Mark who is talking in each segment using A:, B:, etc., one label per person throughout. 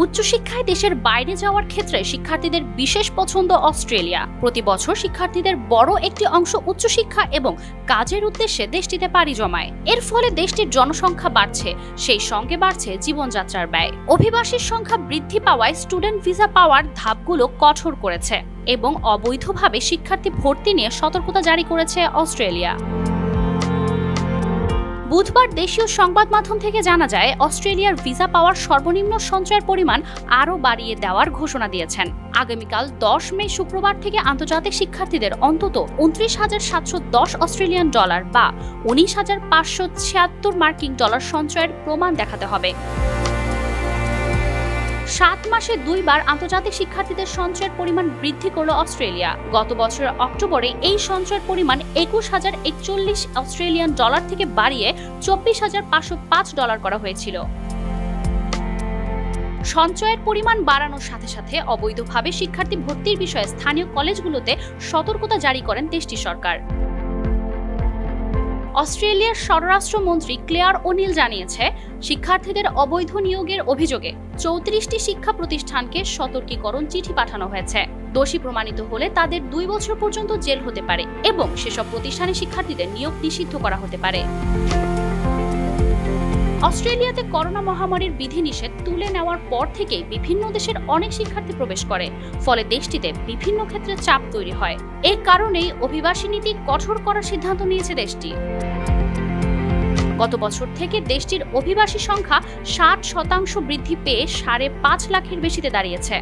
A: উচ্চশিক্ষায় দেশের বাইরে যাওয়ার ক্ষেত্রে শিক্ষার্থীদের বিশেষ পছন্দ অস্ট্রেলিয়া। প্রতি বছর শিক্ষার্থীদের বড় একটি অংশ উচ্চশিক্ষা এবং কাজের উদ্দেশ্যে দেশটিতে পাড়ি জমায়। এর ফলে দেশটির জনসংখ্যা বাড়ছে, সেই সঙ্গে বাড়ছে জীবনযাত্রার ব্যয়। অভিবাসীর সংখ্যা বৃদ্ধি পাওয়ায় স্টুডেন্ট ভিসা পাওয়ার ধাপগুলো কঠোর করেছে এবং অবৈধভাবে শিক্ষার্থী ভর্তি নিয়ে সতর্কতা জারি করেছে অস্ট্রেলিয়া। বুধবার দেশীয় সংবাদ মাধ্যম থেকে জানা যায়, অস্ট্রেলিয়ার ভিসা পাওয়ার সর্বনিম্ন সঞ্চয়ের পরিমাণ আরও বাড়িয়ে দেওয়ার ঘোষণা দিয়েছেন। আগামীকাল 10 মে শুক্রবার থেকে আন্তর্জাতিক শিক্ষার্থীদের অন্তত 29,710 অস্ট্রেলিয়ান ডলার বা 19,576 মার্কিন ডলার সঞ্চয়ের প্রমাণ দেখাতে হবে। 7 মাসে 2 বার আন্তর্জাতিক শিক্ষার্থীদের সঞ্চয়ের পরিমাণ বৃদ্ধি করল অস্ট্রেলিয়া। গত বছরের অক্টোবরে এই সঞ্চয়ের পরিমাণ 21,041 অস্ট্রেলিয়ান ডলার থেকে বাড়িয়ে 24,505 ডলার করা হয়েছিল। সঞ্চয়ের পরিমাণ বাড়ানোর সাথে সাথে অবৈধভাবে শিক্ষার্থী ভর্তির বিষয়ে স্থানীয় কলেজগুলোতে সতর্কতা জারি করেন দেশটির সরকার। অস্ট্রেলিয়ার স্বরাষ্ট্রমন্ত্রী ক্লেয়ার ওনিল জানিয়েছে, শিক্ষার্থীদের অবৈধ নিয়োগের অভিযোগে 34টি শিক্ষা প্রতিষ্ঠানকে সতর্কীকরণ চিঠি পাঠানো হয়েছে। দোষী প্রমাণিত হলে তাদের 2 বছর পর্যন্ত জেল হতে পারে এবং সেসব প্রতিষ্ঠানে শিক্ষার্থীদের নিয়োগ নিষিদ্ধ করা হতে পারে। অস্ট্রেলিয়াতে করোনা মহামারীর বিধিনিষেধ তুলে নেওয়ার পর থেকেই বিভিন্ন দেশের অনেক শিক্ষার্থী প্রবেশ করে, ফলে দেশটিতে বিভিন্ন ক্ষেত্রে চাপ তৈরি হয়। এর কারণেই অভিবাসী নীতি কঠোর করার সিদ্ধান্ত নিয়েছে দেশটি। গত বছর থেকে দেশটির অভিবাসী সংখ্যা 60% বৃদ্ধি পেয়ে 5.5 লাখের বেশিতে দাঁড়িয়েছে।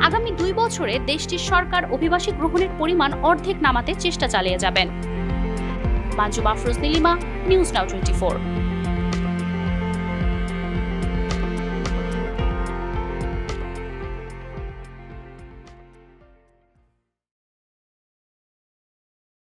A: আগামী 2 বছরে দেশটির সরকার অভিবাসী গ্রহণের পরিমাণ অর্ধেক নামাতে চেষ্টা চালিয়ে যাবেন। মানজু মাফরুজ নীলিমা, নিউজ নাও 24।